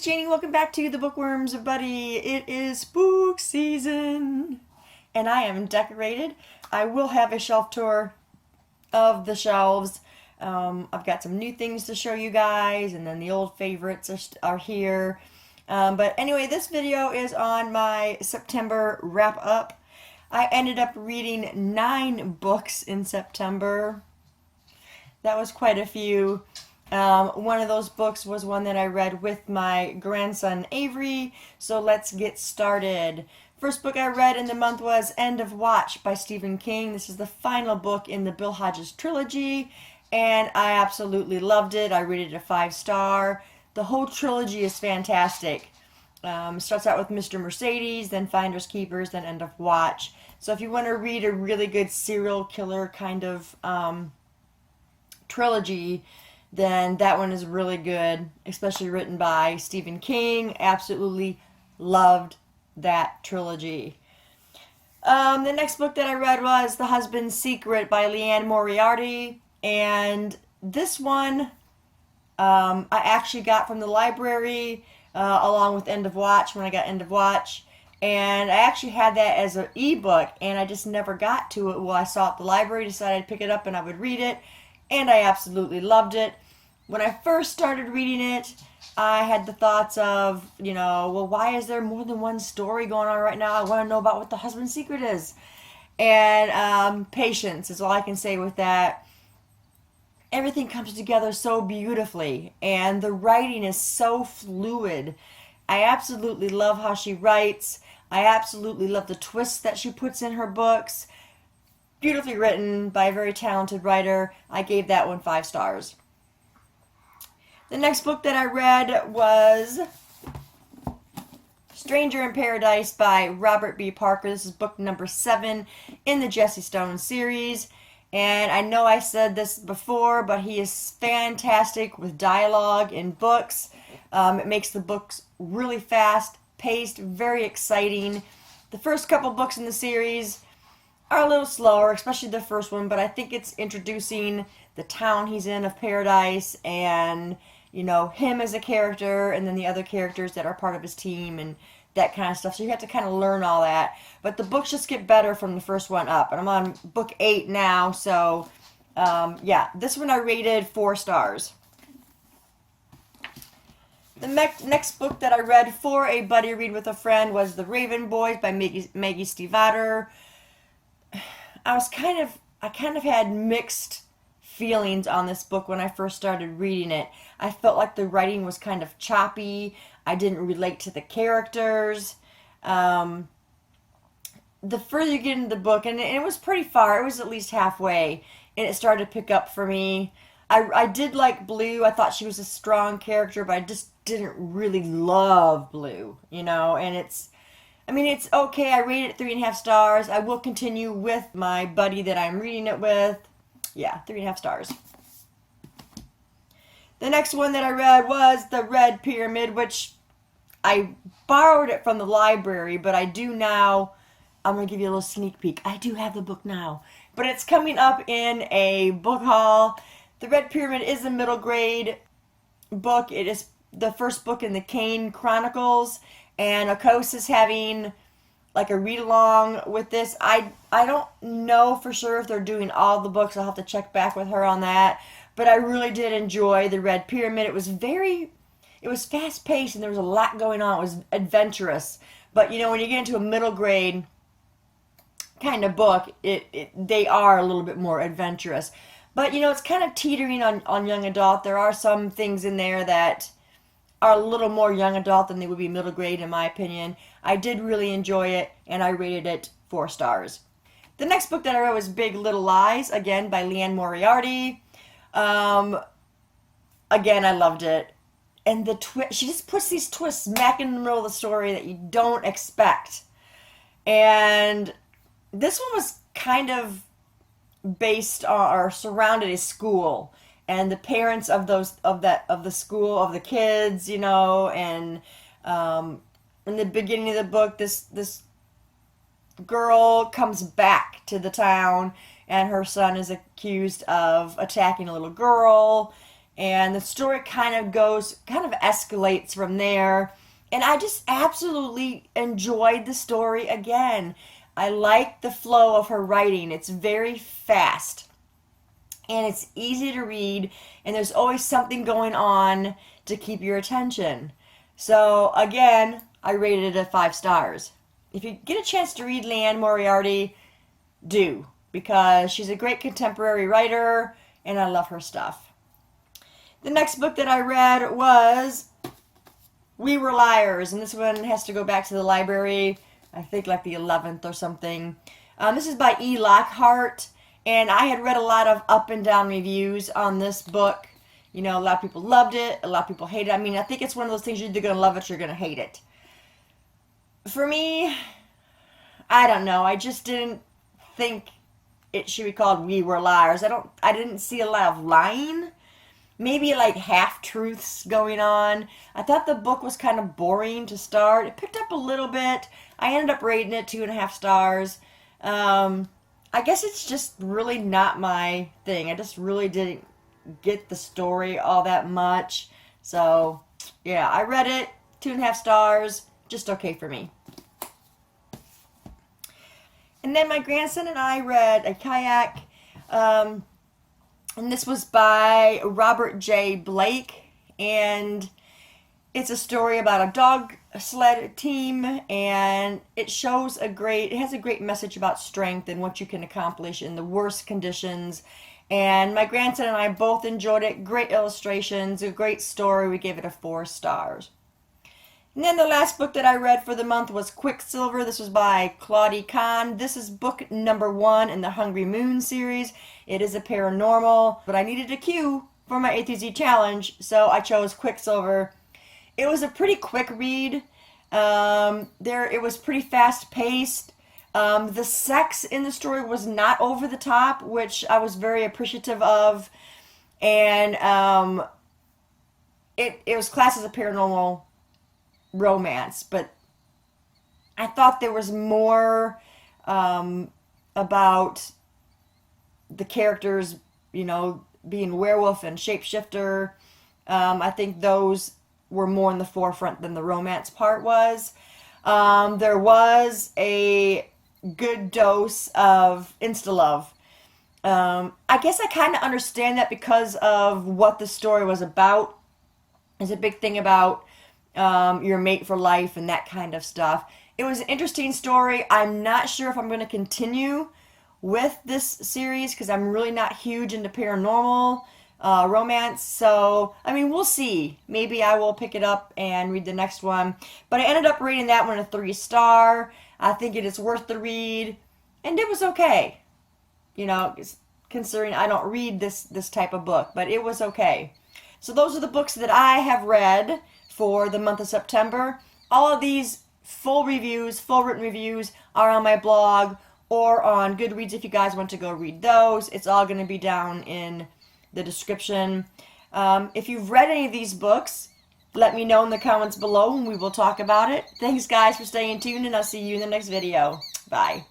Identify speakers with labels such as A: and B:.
A: Janie. Welcome back to the Bookworms, buddy. It is spook season, and I am decorated. I will have a shelf tour of the shelves. I've got some new things to show you guys, and then the old favorites are here. But anyway, this video is on my September wrap-up. I ended up reading 9 books in September. That was quite a few. One of those books was one that I read with my grandson Avery, so let's get started. First book I read in the month was End of Watch by Stephen King. This is the final book in the Bill Hodges trilogy, and I absolutely loved it. I rated it a 5-star. The whole trilogy is fantastic. Starts out with Mr. Mercedes, then Finders Keepers, then End of Watch. So if you want to read a really good serial killer kind of trilogy, then that one is really good, especially written by Stephen King. Absolutely loved that trilogy. The next book that I read was The Husband's Secret by Liane Moriarty, and this one I actually got from the library along with End of Watch when I got End of Watch, and I actually had that as an ebook, and I just never got to it. Well, I saw it at the library, decided I'd pick it up and I would read it, and I absolutely loved it. When I first started reading it, I had the thoughts of, well, why is there more than one story going on right now? I want to know about what The Husband's Secret is. And patience is all I can say with that. Everything comes together so beautifully, and the writing is so fluid. I absolutely love how she writes. I absolutely love the twists that she puts in her books. Beautifully written by a very talented writer. I gave that one 5 stars. The next book that I read was Stranger in Paradise by Robert B. Parker. This is book number 7 in the Jesse Stone series. And I know I said this before, but he is fantastic with dialogue in books. It makes the books really fast-paced, very exciting. The first couple books in the series are a little slower, especially the first one, but I think it's introducing the town he's in of Paradise and him as a character, and then the other characters that are part of his team and that kind of stuff. So you have to kind of learn all that. But the books just get better from the first one up. And I'm on book 8 now, so yeah, this one I rated 4 stars. The next book that I read for a buddy read with a friend was The Raven Boys by Maggie Stiefvater. I kind of had mixed feelings on this book when I first started reading it. I felt like the writing was kind of choppy. I didn't relate to the characters. The further you get into the book, and it was pretty far, it was at least halfway, and it started to pick up for me. I did like Blue. I thought she was a strong character, but I just didn't really love Blue, and it's okay. I rated it 3.5 stars. I will continue with my buddy that I'm reading it with. Yeah, 3.5 stars. The next one that I read was The Red Pyramid, which I borrowed it from the library, but I do now. I'm going to give you a little sneak peek. I do have the book now, but it's coming up in a book haul. The Red Pyramid is a middle grade book. It is the first book in the Kane Chronicles, and Akos is having like a read-along with this. I don't know for sure if they're doing all the books. I'll have to check back with her on that. But I really did enjoy The Red Pyramid. It was fast-paced, and there was a lot going on. It was adventurous. But, when you get into a middle grade kind of book, they are a little bit more adventurous. But, it's kind of teetering on young adult. There are some things in there that are a little more young adult than they would be middle grade, in my opinion. I did really enjoy it, and I rated it 4 stars. The next book that I read was Big Little Lies, again by Liane Moriarty. Again, I loved it. And she just puts these twists smack in the middle of the story that you don't expect. And this one was kind of based on or surrounded a school, and the parents of the school, of the kids, and in the beginning of the book, this girl comes back to the town, and her son is accused of attacking a little girl, and the story kind of escalates from there. And I just absolutely enjoyed the story again. I like the flow of her writing. It's very fast and it's easy to read, and there's always something going on to keep your attention. So, again, I rated it at 5 stars. If you get a chance to read Leanne Moriarty, do, because she's a great contemporary writer and I love her stuff. The next book that I read was We Were Liars, and this one has to go back to the library, I think like the 11th or something. This is by E. Lockhart, and I had read a lot of up and down reviews on this book. You know, a lot of people loved it, a lot of people hated it. I mean, I think it's one of those things, you're either going to love it or you're going to hate it. For me, I don't know. I just didn't think it should be called We Were Liars. I didn't see a lot of lying. Maybe like half-truths going on. I thought the book was kind of boring to start. It picked up a little bit. I ended up rating it 2.5 stars. I guess it's just really not my thing. I just really didn't get the story all that much. So, yeah, I read it, 2.5 stars, just okay for me. And then my grandson and I read a Kayak, and this was by Robert J. Blake, and it's a story about a dog sled team, and it has a great message about strength and what you can accomplish in the worst conditions. And my grandson and I both enjoyed it. Great illustrations, a great story. We gave it a 4 stars. And then the last book that I read for the month was Quicksilver. This was by Claudie Kahn. This is book number 1 in the Hungry Moon series. It is a paranormal, but I needed a cue for my A through Z challenge, so I chose Quicksilver. It was a pretty quick read. It was pretty fast paced. The sex in the story was not over the top, which I was very appreciative of. And it was classed as a paranormal romance, but I thought there was more about the characters, you know, being werewolf and shapeshifter. I think those were more in the forefront than the romance part was. There was a good dose of insta-love. I guess I kind of understand that because of what the story was about. There's a big thing about your mate for life and that kind of stuff. It was an interesting story. I'm not sure if I'm going to continue with this series because I'm really not huge into paranormal romance. So, I mean, we'll see. Maybe I will pick it up and read the next one. But I ended up rating that one a 3 star. I think it is worth the read. And it was okay. You know, considering I don't read this type of book. But it was okay. So those are the books that I have read for the month of September. All of these full written reviews are on my blog or on Goodreads if you guys want to go read those. It's all going to be down in the description. If you've read any of these books, let me know in the comments below and we will talk about it. Thanks guys for staying tuned, and I'll see you in the next video. Bye.